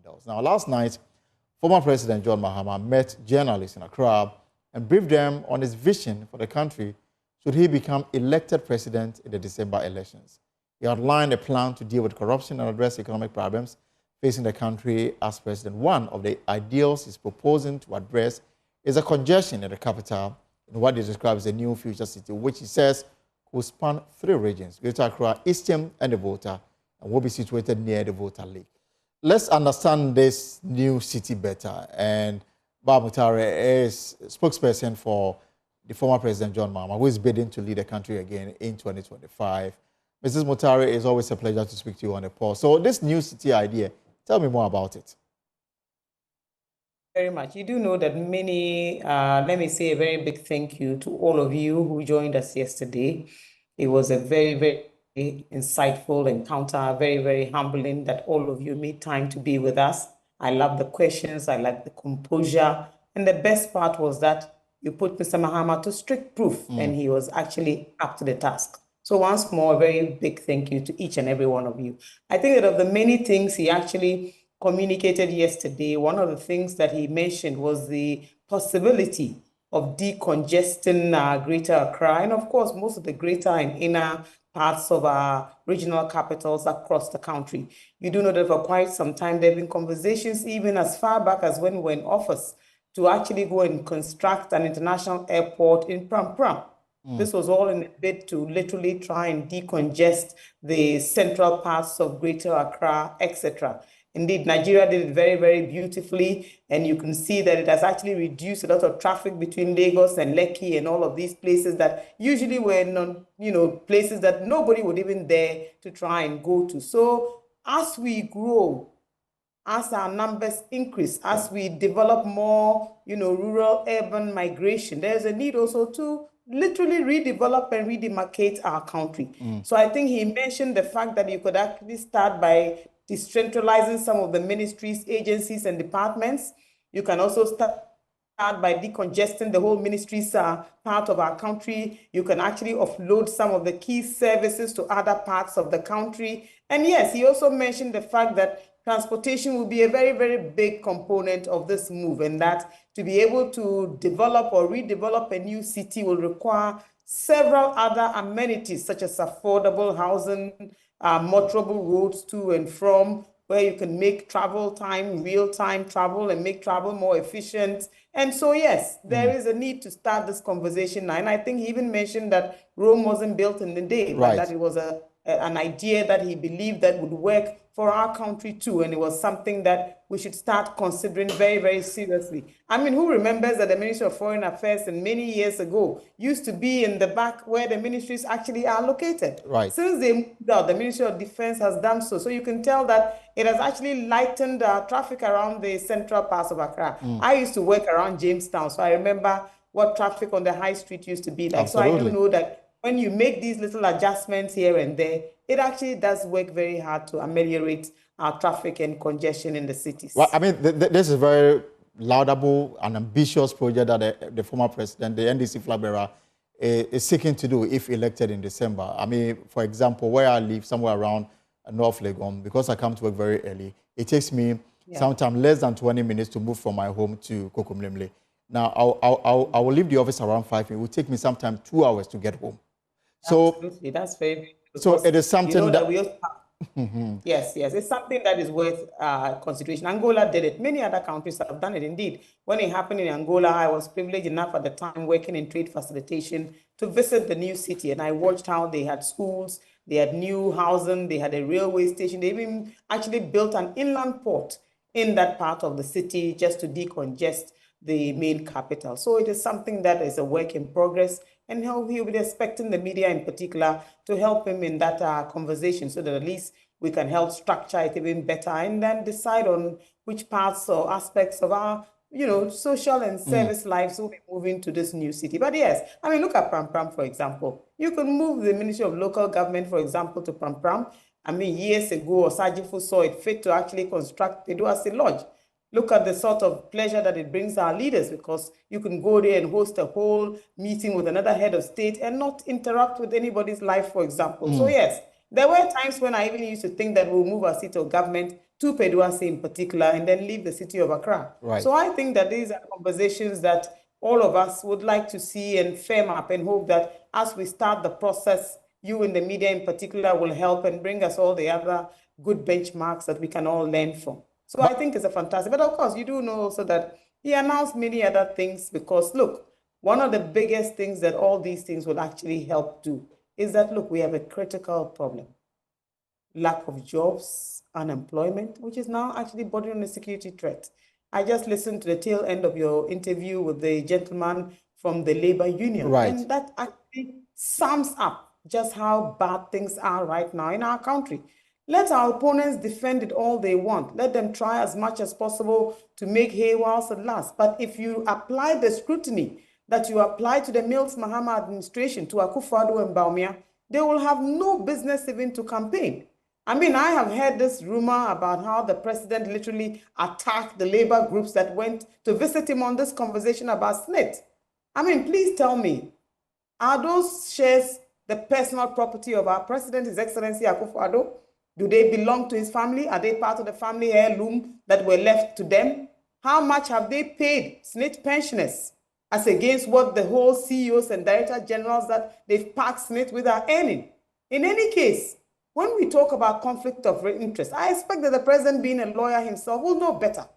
handles. Now, last night, former President John Mahama met journalists in Accra and briefed them on his vision for the country should he become elected president in the December elections. He outlined a plan to deal with corruption and address economic problems facing the country as president. One of the ideals he's proposing to address is a congestion in the capital in what he describes as a new future city, which he says will span 3 regions, Greater Accra, Eastern, and the Volta, and will be situated near the Volta Lake. Let's understand this new city better. And Bob Mutare is spokesperson for the former President John Mahama, who is bidding to lead the country again in 2025. Mrs. Mutare, it's always a pleasure to speak to you on the poll. So this new city idea, tell me more about it. Very much. You do know that many, let me say a very big thank you to all of you who joined us yesterday. It was a very, very insightful encounter, very, very humbling that all of you made time to be with us. I love the questions, I like the composure, and the best part was that you put Mr. Mahama to strict proof, and he was actually up to the task. So once more, a very big thank you to each and every one of you. I think that of the many things he actually communicated yesterday, one of the things that he mentioned was the possibility of decongesting Greater Accra, and of course, most of the greater and inner parts of our regional capitals across the country. You do know that for quite some time, there have been conversations, even as far back as when we were in office, to actually go and construct an international airport in Pram Pram. This was all in a bid to literally try and decongest the central parts of Greater Accra, etc. Indeed, Nigeria did it very, very beautifully, and you can see that it has actually reduced a lot of traffic between Lagos and Lekki and all of these places that usually were places that nobody would even dare to try and go to. So as we grow, as our numbers increase, as we develop more, rural-urban migration, there's a need also to literally redevelop and redemarcate our country. So I think he mentioned the fact that you could actually start by decentralizing some of the ministries, agencies, and departments. You can also start by decongesting the whole ministries part of our country. You can actually offload some of the key services to other parts of the country. And yes, he also mentioned the fact that transportation will be a very, very big component of this move, and that to be able to develop or redevelop a new city will require several other amenities, such as affordable housing, motorable roads to and from, where you can make travel time, real-time travel, and make travel more efficient. And so, yes, there is a need to start this conversation now. And I think he even mentioned that Rome wasn't built in a day, but that it was an idea that he believed that would work for our country too, and it was something that we should start considering very, very seriously. I mean, who remembers that the Ministry of Foreign Affairs many years ago used to be in the back where the ministries actually are located? Right. Since they moved out, the Ministry of Defense has done so. So you can tell that it has actually lightened traffic around the central parts of Accra. I used to work around Jamestown, so I remember what traffic on the high street used to be like. Absolutely. So I do know that when you make these little adjustments here and there, it actually does work very hard to ameliorate our traffic and congestion in the cities. Well, I mean, this is a very laudable and ambitious project that the former president, the NDC flag bearer, is seeking to do if elected in December. I mean, for example, where I live, somewhere around North Legon, because I come to work very early, it takes me sometimes less than 20 minutes to move from my home to Kokomlemle. Now, I will leave the office around 5. It will take me sometimes 2 hours to get home. So, absolutely, that's very. So it is something that we also yes, it's something that is worth consideration. Angola did it. Many other countries have done it. Indeed, when it happened in Angola, I was privileged enough at the time working in trade facilitation to visit the new city, and I watched how they had schools, they had new housing, they had a railway station. They even actually built an inland port in that part of the city just to decongest the main capital. So it is something that is a work in progress, and he'll be expecting the media in particular to help him in that conversation, so that at least we can help structure it even better and then decide on which parts or aspects of our social and service lives will be moving to this new city. But yes, I mean, look at Pram Pram, for example. You can move the Ministry of Local Government, for example, to Pram Pram. I mean, years ago, Osagyefo saw it fit to actually construct Eduasi Lodge. Look at the sort of pleasure that it brings our leaders, because you can go there and host a whole meeting with another head of state and not interrupt with anybody's life, for example. So yes, there were times when I even used to think that we'll move our seat of government to Peduase in particular, and then leave the city of Accra. Right. So I think that these are conversations that all of us would like to see and firm up, and hope that as we start the process, you in the media in particular will help and bring us all the other good benchmarks that we can all learn from. So I think it's a fantastic, but of course you do know also that he announced many other things, because look, one of the biggest things that all these things will actually help do is that, look, we have a critical problem. Lack of jobs, unemployment, which is now actually bordering on a security threat. I just listened to the tail end of your interview with the gentleman from the labor union. Right. And that actually sums up just how bad things are right now in our country. Let our opponents defend it all they want. Let them try as much as possible to make hay whilst it lasts. But if you apply the scrutiny that you apply to the Mills Mahama administration, to Akufo-Addo and Bawumia, they will have no business even to campaign. I mean, I have heard this rumor about how the president literally attacked the labor groups that went to visit him on this conversation about SNIT. I mean, please tell me, are those shares the personal property of our president, His Excellency Akufo-Addo? Do they belong to his family? Are they part of the family heirloom that were left to them? How much have they paid SNIT pensioners as against what the whole CEOs and director generals that they've packed SNIT with are earning? In any case, when we talk about conflict of interest, I expect that the president, being a lawyer himself, will know better.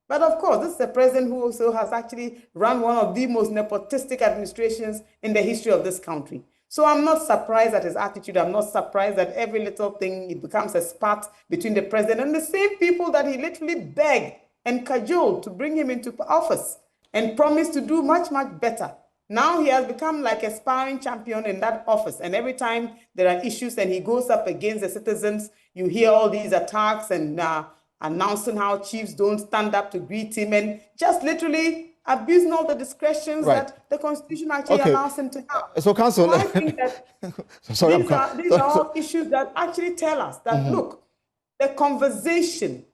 But of course, this is a president who also has actually run one of the most nepotistic administrations in the history of this country. So I'm not surprised at his attitude. I'm not surprised that every little thing, it becomes a spat between the president and the same people that he literally begged and cajoled to bring him into office and promised to do much, much better. Now he has become like a sparring champion in that office. And every time there are issues and he goes up against the citizens, you hear all these attacks and announcing how chiefs don't stand up to greet him and just literally abusing all the discretions that the Constitution actually allows him to have. So, Council, so I think that these are all issues that actually tell us that, look, the conversation,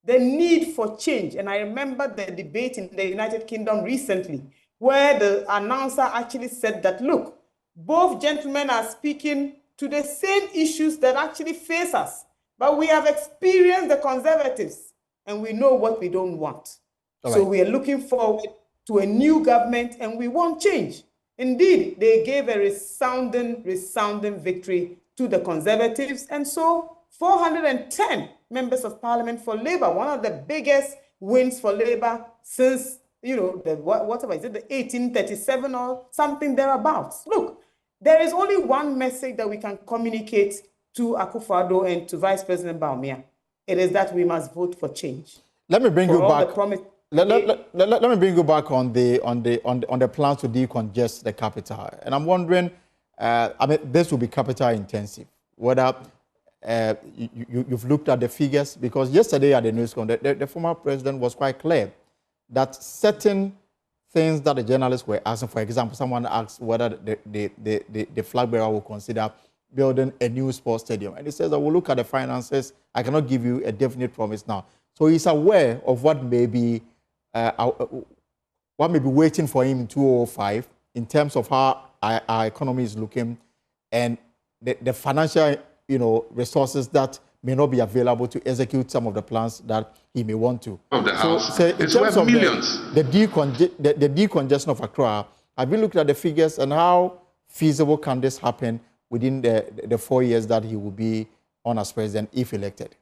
the need for change, and I remember the debate in the United Kingdom recently, where the announcer actually said that, look, both gentlemen are speaking to the same issues that actually face us, but we have experienced the Conservatives, and we know what we don't want. So we are looking forward to a new government, and we want change. Indeed, they gave a resounding victory to the Conservatives, and so 410 members of Parliament for Labour, one of the biggest wins for Labour since, you know, the 1837 or something thereabouts. Look, there is only one message that we can communicate to Akufo-Addo and to Vice President Bawumia. It is that we must vote for change. Let me bring you back. Let me bring you back on the plans to decongest the capital. And I'm wondering, I mean, this will be capital intensive. Whether you've looked at the figures, because yesterday at the news conference, the former president was quite clear that certain things that the journalists were asking, for example, someone asked whether the flag bearer will consider building a new sports stadium. And he says, I will look at the finances. I cannot give you a definite promise now. So he's aware of what may be waiting for him in 2005 in terms of how our economy is looking and the financial, resources that may not be available to execute some of the plans that he may want to. Of the house, so in it's terms worth of millions. the decongestion of Accra, have you looked at the figures and how feasible can this happen within the 4 years that he will be on as president if elected?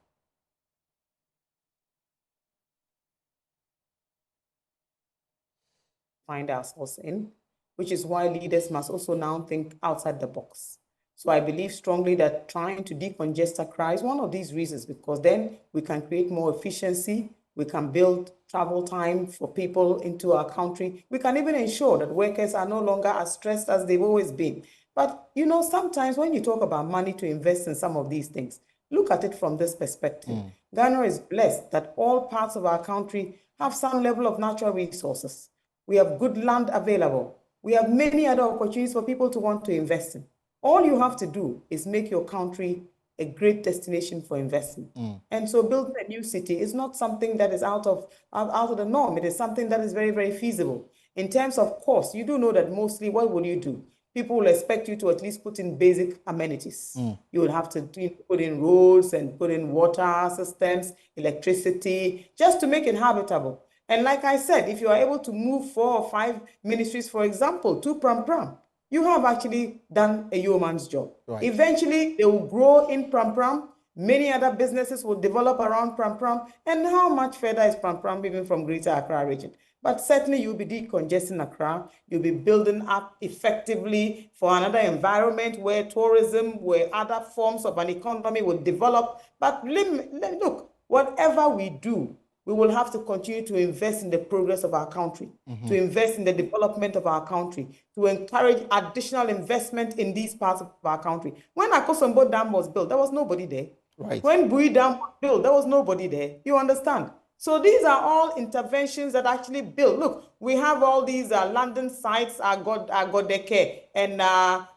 Find ourselves in, which is why leaders must also now think outside the box. So I believe strongly that trying to decongest Accra is one of these reasons, because then we can create more efficiency, we can build travel time for people into our country, we can even ensure that workers are no longer as stressed as they've always been. But sometimes when you talk about money to invest in some of these things, look at it from this perspective. Ghana is blessed that all parts of our country have some level of natural resources. We have good land available. We have many other opportunities for people to want to invest in. All you have to do is make your country a great destination for investment. And so building a new city is not something that is out of the norm. It is something that is very, very feasible. In terms of cost, you do know that mostly what will you do? people will expect you to at least put in basic amenities. You will have to put in roads and put in water systems, electricity, just to make it habitable. And like I said, if you are able to move 4 or 5 ministries, for example, to Pram, you have actually done a yeoman's job. Right. Eventually, they will grow in Pram. Many other businesses will develop around Pram. And how much further is Pram even from Greater Accra region? But certainly you'll be decongesting Accra. You'll be building up effectively for another environment where tourism, where other forms of an economy will develop. But look, whatever we do, we will have to continue to invest in the progress of our country, to invest in the development of our country, to encourage additional investment in these parts of our country. When Akosombo Dam was built, there was nobody there. Right. When Bui Dam was built, there was nobody there. You understand? So these are all interventions that actually build. Look, we have all these London sites, Agodeke, and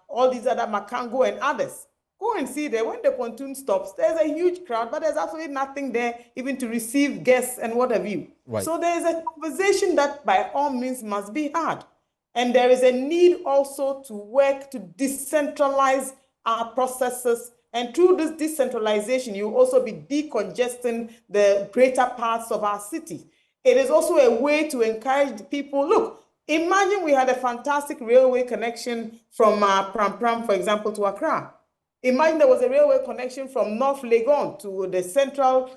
all these other Makango and others. Go and see there. When the pontoon stops, there's a huge crowd, but there's absolutely nothing there even to receive guests and what have you. Right. So there is a conversation that by all means must be had. And there is a need also to work to decentralize our processes. And through this decentralization, you will also be decongesting the greater parts of our city. It is also a way to encourage people. Look, imagine we had a fantastic railway connection from Pram, for example, to Accra. Imagine there was a railway connection from North Legon to the central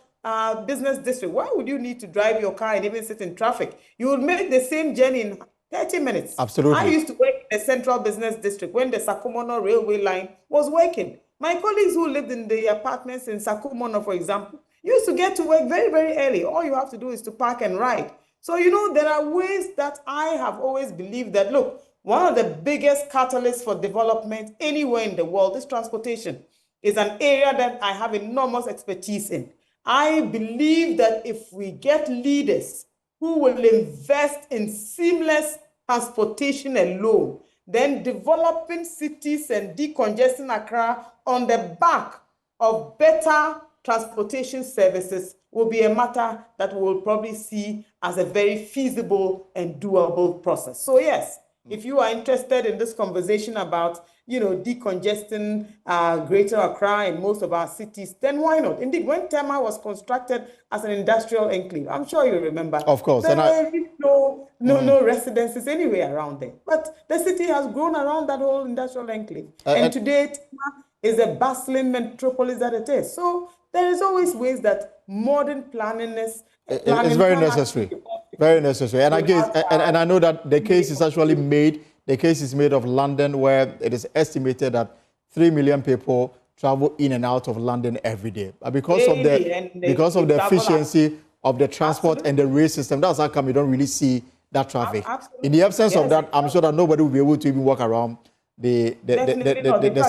business district. Why would you need to drive your car and even sit in traffic? You would make the same journey in 30 minutes. Absolutely. I used to work in the central business district when the Sakumono railway line was working. My colleagues who lived in the apartments in Sakumono, for example, used to get to work very, very early. All you have to do is to park and ride. So, there are ways that I have always believed that, look, one of the biggest catalysts for development anywhere in the world is transportation. It's an area that I have enormous expertise in. I believe that if we get leaders who will invest in seamless transportation alone, then developing cities and decongesting Accra on the back of better transportation services will be a matter that we will probably see as a very feasible and doable process. So yes, if you are interested in this conversation about, decongesting Greater Accra and most of our cities, then why not? Indeed, when Tema was constructed as an industrial enclave, I'm sure you remember. Of course. There were no residences anywhere around there. But the city has grown around that whole industrial enclave. And today, Tema is a bustling metropolis that it is. So there is always ways that modern planning is very necessary. Very necessary. And I know that the case is actually made. The case is made of London, where it is estimated that 3 million people travel in and out of London every day. But because of the efficiency of the transport and the rail system, that's how come you don't really see that traffic. In the absence of that, I'm sure that nobody will be able to even walk around the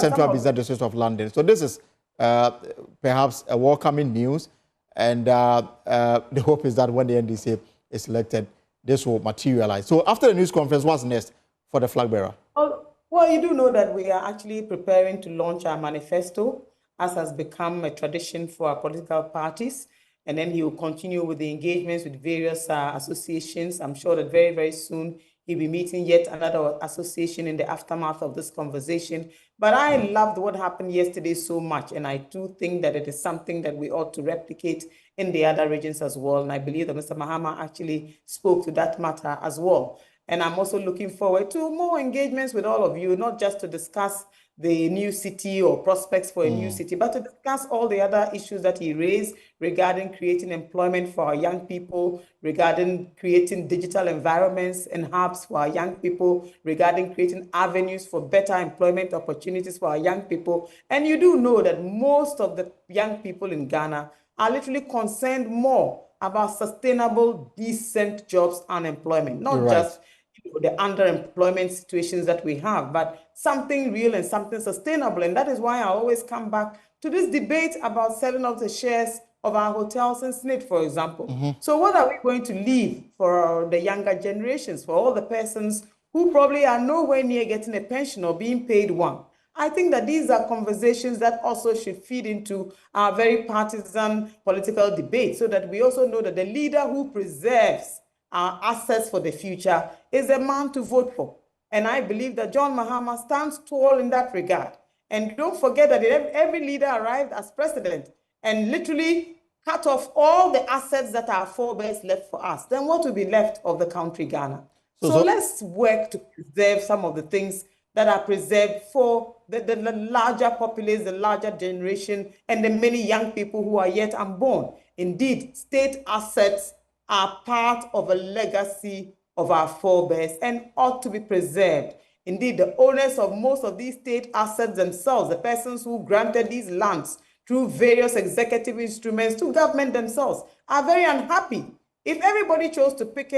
central business district of London. So this is perhaps a welcoming news. And the hope is that when the NDC is elected, this will materialize. So after the news conference, what's next for the flag bearer? Well, you do know that we are actually preparing to launch our manifesto, as has become a tradition for our political parties. And then he will continue with the engagements with various associations. I'm sure that very, very soon he'll be meeting yet another association in the aftermath of this conversation. But I loved what happened yesterday so much. And I do think that it is something that we ought to replicate in the other regions as well. And I believe that Mr. Mahama actually spoke to that matter as well. And I'm also looking forward to more engagements with all of you, not just to discuss the new city or prospects for a new city, but to discuss all the other issues that he raised regarding creating employment for our young people, regarding creating digital environments and hubs for our young people, regarding creating avenues for better employment opportunities for our young people. And you do know that most of the young people in Ghana are literally concerned more about sustainable, decent jobs and employment, not just the underemployment situations that we have, but something real and something sustainable. And that is why I always come back to this debate about selling off the shares of our hotels in SNIT, for example. So what are we going to leave for the younger generations, for all the persons who probably are nowhere near getting a pension or being paid one? I think that these are conversations that also should feed into our very partisan political debate, so that we also know that the leader who preserves our assets for the future is a man to vote for. And I believe that John Mahama stands tall in that regard. And don't forget that every leader arrived as president and literally cut off all the assets that our forebears left for us. Then what will be left of the country, Ghana? So let's work to preserve some of the things that are preserved for the larger populace, the larger generation, and the many young people who are yet unborn. Indeed, state assets are part of a legacy of our forebears and ought to be preserved. Indeed, the owners of most of these state assets themselves, the persons who granted these lands through various executive instruments to government themselves, are very unhappy. If everybody chose to pick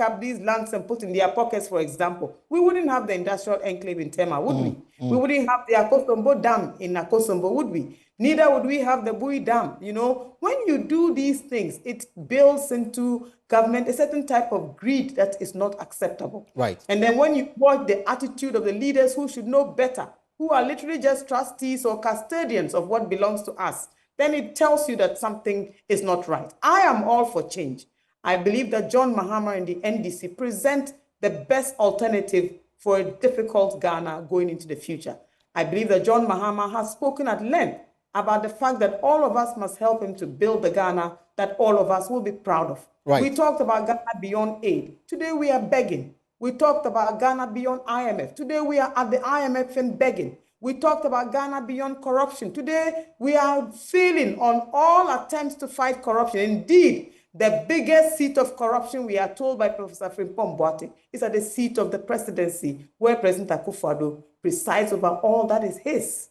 up these lands and put in their pockets, for example, we wouldn't have the industrial enclave in Tema, would we? We wouldn't have the Akosombo Dam in Akosombo, would we? Neither would we have the Bui Dam. You know, when you do these things, it builds into government a certain type of greed that is not acceptable. Right. And then when you watch the attitude of the leaders who should know better, who are literally just trustees or custodians of what belongs to us, then it tells you that something is not right. I am all for change. I believe that John Mahama and the NDC present the best alternative for a difficult Ghana going into the future. I believe that John Mahama has spoken at length about the fact that all of us must help him to build the Ghana that all of us will be proud of. Right. We talked about Ghana beyond aid. Today we are begging. We talked about Ghana beyond IMF. Today we are at the IMF and begging. We talked about Ghana beyond corruption. Today we are failing on all attempts to fight corruption. Indeed, the biggest seat of corruption, we are told by Professor Frimpong Boateng, is at the seat of the presidency, where President Akufo-Addo presides over all that is his.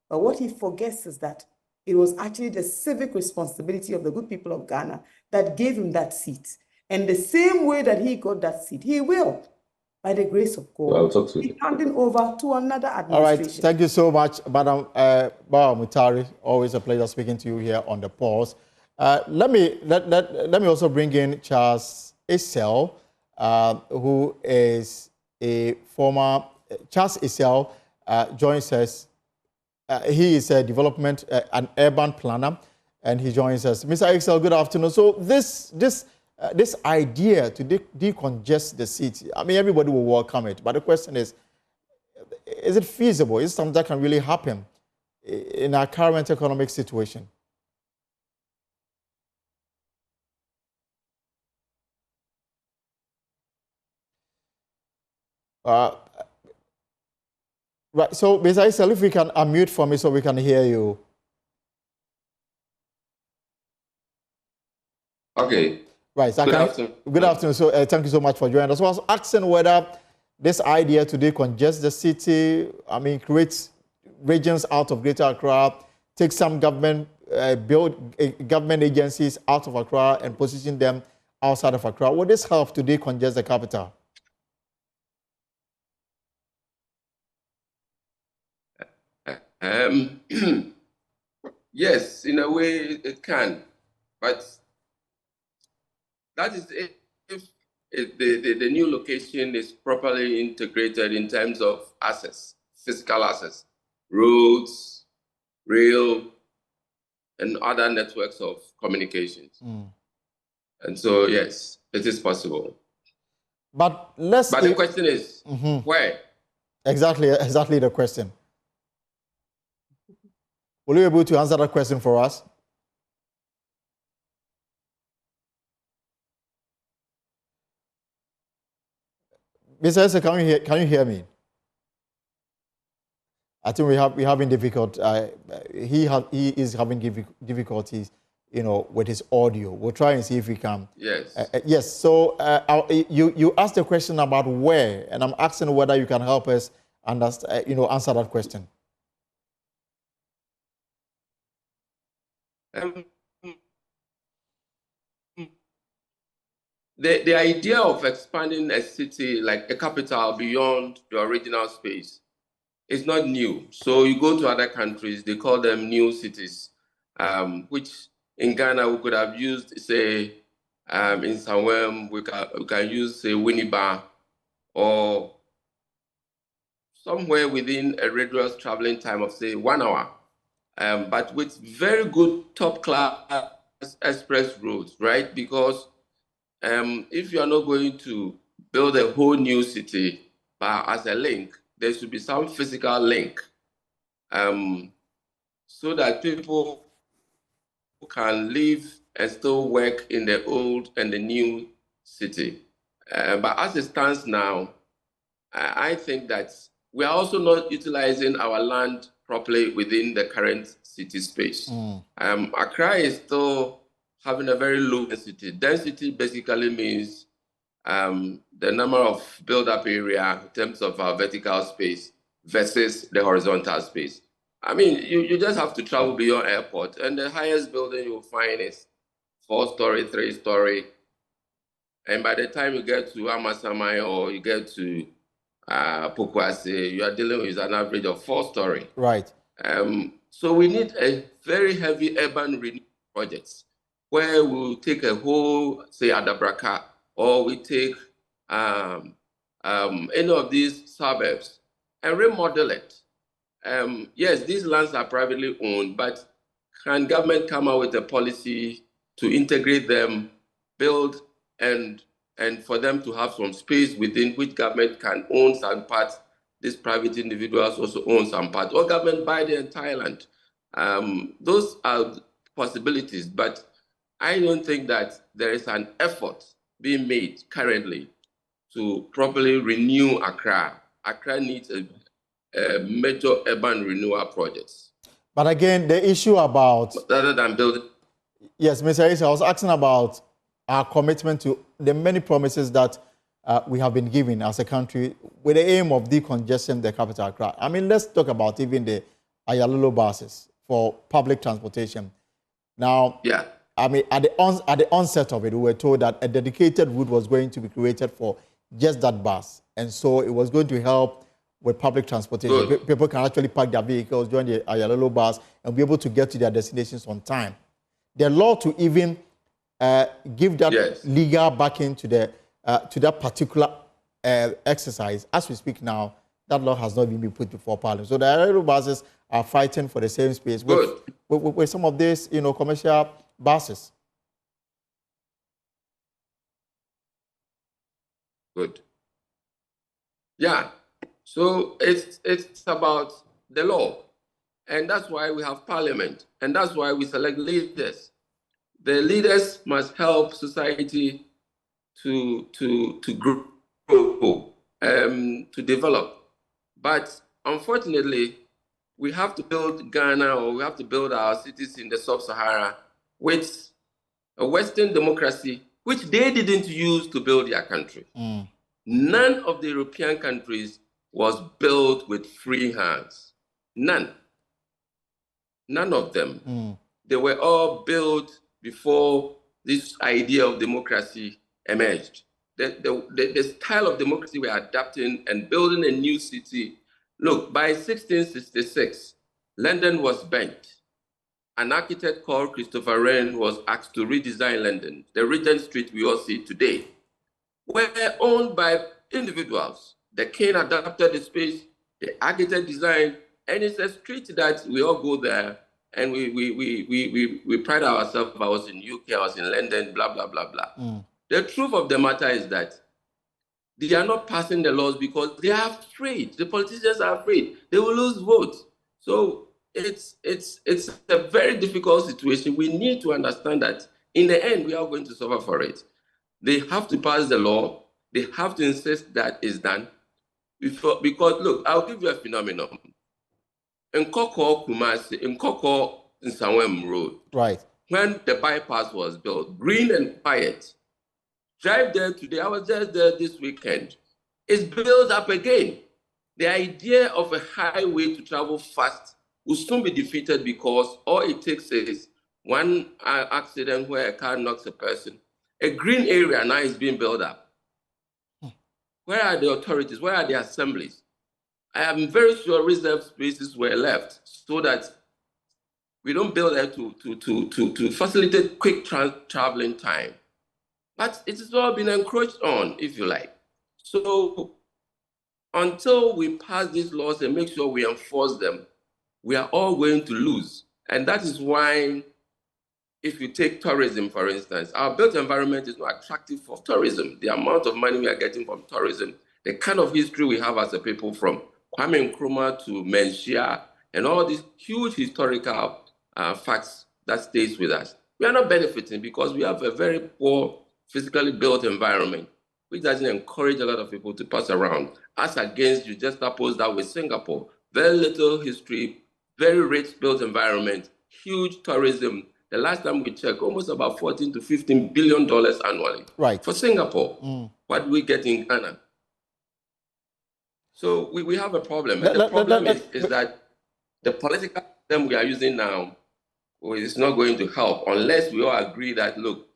But what he forgets is that it was actually the civic responsibility of the good people of Ghana that gave him that seat. And the same way that he got that seat, he will, by the grace of God, be handing over to another administration. All right, thank you so much, Madam Bawa Mutari. Always a pleasure speaking to you here on The Pulse. Let me also bring in Charles Isel, who is a former, Charles Isel joins us. He is a development, an urban planner, and he joins us. Mr. Isel, good afternoon. So this idea to decongest the city, I mean, everybody will welcome it, but the question is it feasible? Is it something that can really happen in our current economic situation? Right, so Mr. Isel, if we can unmute for me so we can hear you. Okay. Right, so good afternoon. So thank you so much for joining us. I was asking whether this idea to decongest the city, I mean, create regions out of Greater Accra, take some government, build government agencies out of Accra and position them outside of Accra. Would this help to decongest the capital? Yes, in a way it can, but that is if the new location is properly integrated in terms of access, physical access, roads, rail, and other networks of communications. And so, yes, it is possible. But the question is, where? Exactly the question. Will you be able to answer that question for us? Mr. Esther, can you hear me? I think we're having difficult. He is having difficulties, with his audio. We'll try and see if we can. Yes. Yes. So you asked a question about where, and I'm asking whether you can help us understand, answer that question. The idea of expanding a city like a capital beyond the original space is not new. So you go to other countries, they call them new cities, which in Ghana we could have used, say, in Sanwem, we can use, say, Winneba, or somewhere within a rigorous traveling time of, say, 1 hour. But with very good top-class express roads, right? Because if you are not going to build a whole new city but as a link, there should be some physical link, so that people can live and still work in the old and the new city. But as it stands now, I think that we are also not utilizing our land properly within the current city space. Accra is still having a very low density. Density basically means the number of build-up area in terms of our vertical space versus the horizontal space. I mean, you just have to travel beyond airport, and the highest building you'll find is 4-story, 3-story. And by the time you get to Amasamai or you get to Pokwase, you are dealing with an average of 4-story. Right. So we need a very heavy urban renewal projects where we'll take a whole, say, Adabraka, or we take any of these suburbs and remodel it. Yes, these lands are privately owned, but can government come out with a policy to integrate them, build, and for them to have some space within which government can own some parts, these private individuals also own some parts, or government buy the entire land. Those are possibilities, but I don't think that there is an effort being made currently to properly renew Accra. Accra needs a major urban renewal projects. But again, the issue about... Rather than building... Yes, Mr. Issa, I was asking about our commitment to the many promises that we have been given as a country with the aim of decongestion the capital Accra. I mean, let's talk about even the Ayalolo buses for public transportation. Now, yeah. I mean, at the onset of it, we were told that a dedicated route was going to be created for just that bus. And so it was going to help with public transportation. Good. People can actually park their vehicles, join the Ayalolo bus, and be able to get to their destinations on time. The law to even give that yes. legal backing to that particular exercise, as we speak now, that law has not even been put before Parliament. So the Ayalolo buses are fighting for the same space with some of these, commercial buses. Good. Yeah. So it's about the law. And that's why we have Parliament. And that's why we select leaders. The leaders must help society to grow, to develop. But unfortunately, we have to build Ghana, or we have to build our cities in the sub-Sahara with a Western democracy, which they didn't use to build their country. None of the European countries was built with free hands. None. None of them. They were all built before this idea of democracy emerged. The style of democracy we're adapting and building a new city. Look, by 1666, London was burnt. An architect called Christopher Wren was asked to redesign London. The Regent Street we all see today were owned by individuals. The king adapted the space, the architect designed, and it's a street that we all go there and we pride ourselves. I was in UK, I was in London, blah, blah, blah, blah. The truth of the matter is that they are not passing the laws because they are afraid. The politicians are afraid. They will lose votes. So it's a very difficult situation. We need to understand that in the end, we are going to suffer for it. They have to pass the law. They have to insist that it's done. Because look, I'll give you a phenomenon. In Koko, Kumasi, in Koko, in Sawem Road, right, when the bypass was built, green and quiet. Drive there today. I was just there this weekend. It's built up again. The idea of a highway to travel fast will soon be defeated because all it takes is one accident where a car knocks a person. A green area now is being built up. Where are the authorities? Where are the assemblies? I am very sure reserved spaces were left so that we don't build there to facilitate quick traveling time. But it has all been encroached on, if you like. So until we pass these laws and make sure we enforce them, we are all going to lose. And that is why, if you take tourism, for instance, our built environment is not attractive for tourism. The amount of money we are getting from tourism the kind of history we have as a people, from Kwame Nkrumah to Menchia, and all these huge historical facts that stays with us. We are not benefiting because we have a very poor physically built environment, which doesn't encourage a lot of people to pass around. As against, you just oppose that with Singapore. Very little history, very rich built environment, huge tourism. The last time we checked, almost about $14 to $15 billion annually. Right. For Singapore. What do we get in Ghana? So we have a problem. And the problem is that the political system we are using now is not going to help unless we all agree that, look,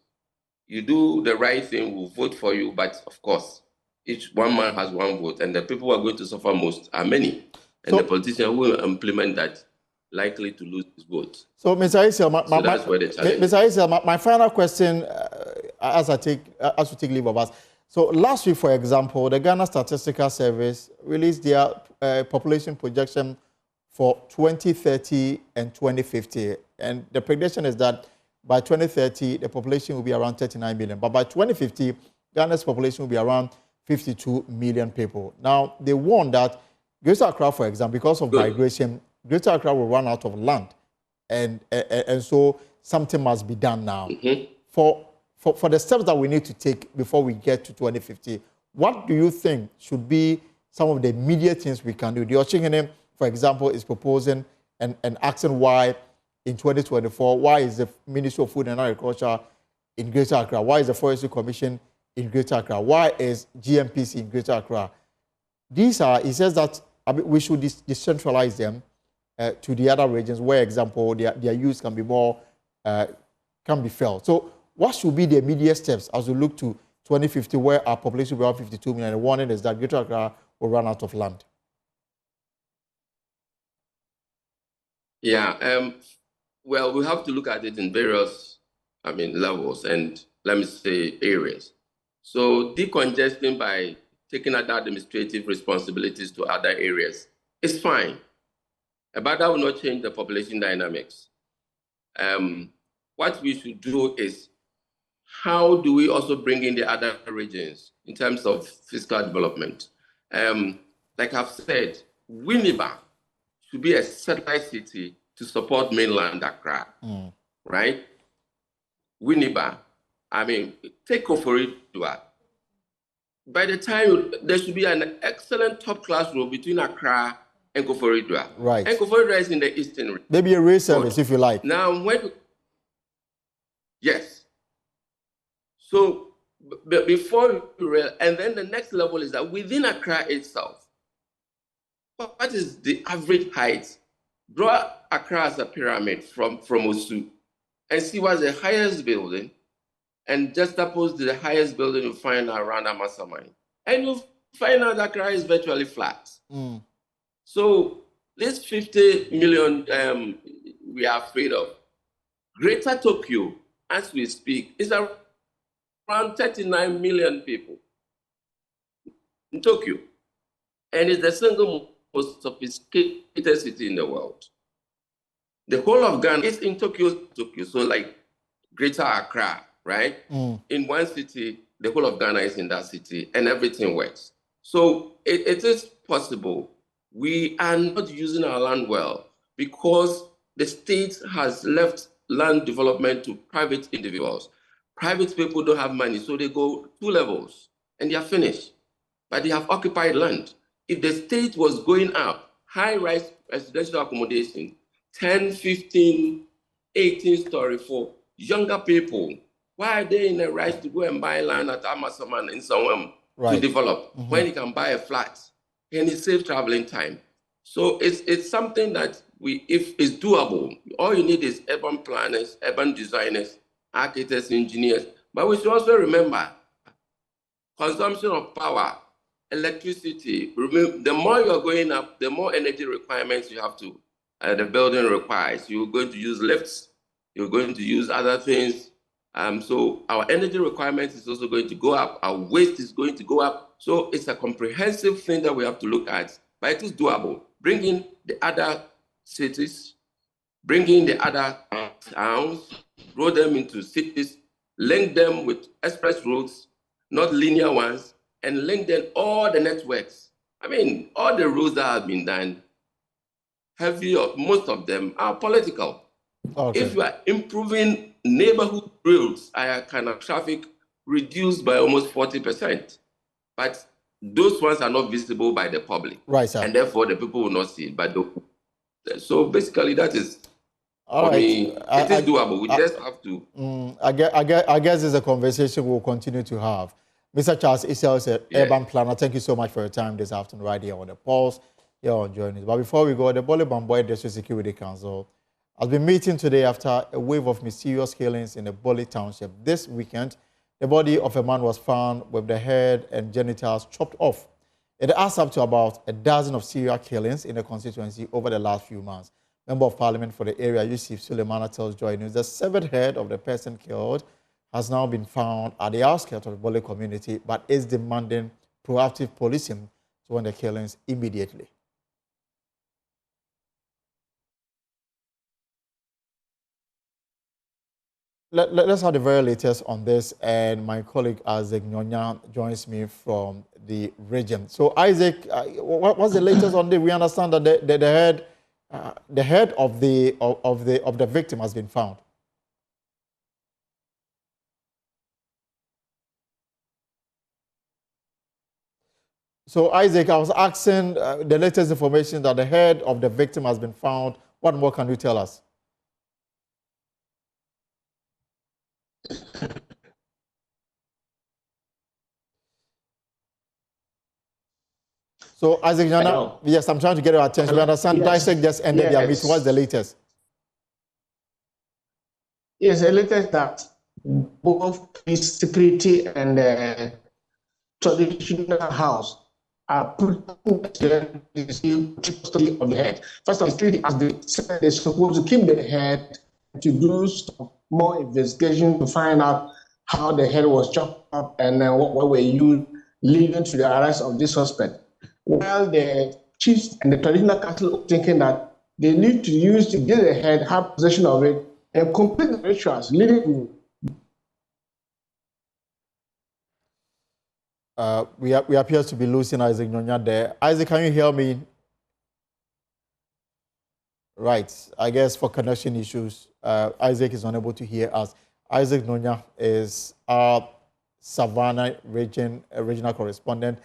you do the right thing, we'll vote for you, but of course, each one man has one vote, and the people who are going to suffer most are many. And the politician who will implement that likely to lose his vote. So, Mr. Isel, that's where the challenge Mr. Isel, my final question, as we take leave of us. So last week, for example, the Ghana Statistical Service released their population projection for 2030 and 2050. And the prediction is that by 2030, the population will be around 39 million. But by 2050, Ghana's population will be around 52 million people. Now, they warn that Greater Accra, for example, because of migration, Greater Accra will run out of land. And so something must be done now. For the steps that we need to take before we get to 2050, what do you think should be some of the immediate things we can do? The Ochingene, for example, is proposing and asking why in 2024, why is the Ministry of Food and Agriculture in Greater Accra? Why is the Forestry Commission in Greater Accra? Why is GMPC in Greater Accra? These are, he says that we should decentralize them to the other regions where, example, their use can be more, can be felt. So what should be the immediate steps as we look to 2050, where our population will be around 52 million? The warning is that Greater Accra will run out of land. Yeah, well, we have to look at it in various, levels and, let me say, areas. So decongesting by taking other administrative responsibilities to other areas is fine, but that will not change the population dynamics. What we should do is, how do we also bring in the other regions in terms of fiscal development? Like I've said, Winneba should be a satellite city to support mainland Accra, right? Winneba, take Koforidua. By the time, there should be an excellent top-class road between Accra and Koforidua. Right. And Koforidua is in the eastern region. Maybe a rail service, if you like. Now, yes. So, before rail, and then the next level is that within Accra itself, what is the average height? Draw Accra as a pyramid from Osu and see what's the highest building, and just oppose the highest building you find around Amasamai. And you find out that Accra is virtually flat. So this 50 million we are afraid of. Greater Tokyo, as we speak, is around 39 million people in Tokyo. And it's the single most sophisticated city in the world. The whole of Ghana is in Tokyo, so like Greater Accra, right? In one city, the whole of Ghana is in that city, and everything works. So it is possible. We are not using our land well because the state has left land development to private individuals. Private people don't have money, so they go 2 levels and they are finished. But they have occupied land. If the state was going up, high-rise residential accommodation, 10, 15, 18-story for younger people, why are they in a rush to go and buy land at Amasaman in Sawam to develop when you can buy a flat and it saves traveling time? So it's something that if it's doable, all you need is urban planners, urban designers, architects, engineers. But we should also remember consumption of power, electricity. The more you're going up, the more energy requirements you have to, the building requires. You're going to use lifts, you're going to use other things. So our energy requirements is also going to go up, our waste is going to go up. So it's a comprehensive thing that we have to look at, but it is doable. Bring in the other cities, bring in the other towns, grow them into cities, link them with express roads, not linear ones, and link then all the networks. I mean, all the roads that have been done, most of them are political. Okay. If you are improving neighborhood roads, kind of traffic reduced by almost 40%. But those ones are not visible by the public. Right, sir. And therefore, the people will not see it. But so basically, that is, all for right. me, it is doable. We just have to. I guess it's a conversation we'll continue to have. Mr. Charles Isel is an urban planner. Thank you so much for your time this afternoon right here on the Pulse, here on Journey. But before we go, the Bole Bamboy District Security Council has been meeting today after a wave of mysterious killings in the Bole Township. This weekend, the body of a man was found with the head and genitals chopped off. It adds up to about a dozen of serial killings in the constituency over the last few months. Member of Parliament for the area, Yusuf Suleimana, tells Joy News the severed head of the person killed has now been found at the outskirts of the Bole community, but is demanding proactive policing to end the killings immediately. Let's have the very latest on this, and my colleague Isaac Nyonya joins me from the region. So, Isaac, what's the latest on this? We understand that the head of the victim has been found. So, Isaac, I was asking the latest information that the head of the victim has been found. What more can you tell us? So, Isaac, yes, I'm trying to get your attention. We understand DISEC just ended their meeting. What's the latest? Yes, the latest that both peace, security, and traditional house are putting custody of the head. First of all, security, as they said, they're supposed to keep the head to do some more investigation to find out how the head was chopped up and what were used, leading to the arrest of this suspect. While the chiefs and the traditional council are thinking that they need to use to get the head, have possession of it, and complete the rituals leading to. We appear to be losing Isaac Nyonya there. Isaac, can you hear me? Right. I guess for connection issues, Isaac is unable to hear us. Isaac Nyonya is our Savannah regional correspondent.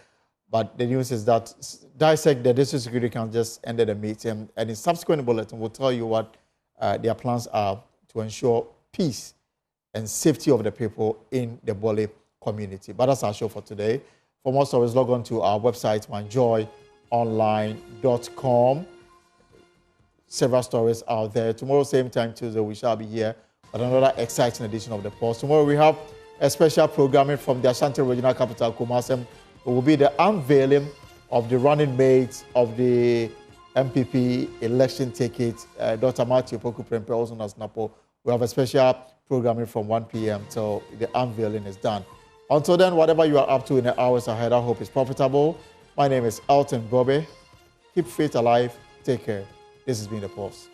But the news is that DISEC, the District Security Council, just ended a meeting, and in subsequent bulletin, we'll tell you what their plans are to ensure peace and safety of the people in the Bole community. But that's our show for today. For more stories, log on to our website, myjoyonline.com. Several stories out there. Tomorrow, same time, Tuesday, we shall be here with another exciting edition of the Pulse. Tomorrow, we have a special programming from the Ashanti Regional Capital, Kumasi. It will be the unveiling of the running mates of the MPP election ticket, Dr. Matthew Poku-Prempeh, also known as Napo. We have a special programming from 1 p.m. till the unveiling is done. Until then, whatever you are up to in the hours ahead, I hope it's profitable. My name is Elton Bobe. Keep faith alive. Take care. This has been The Pulse.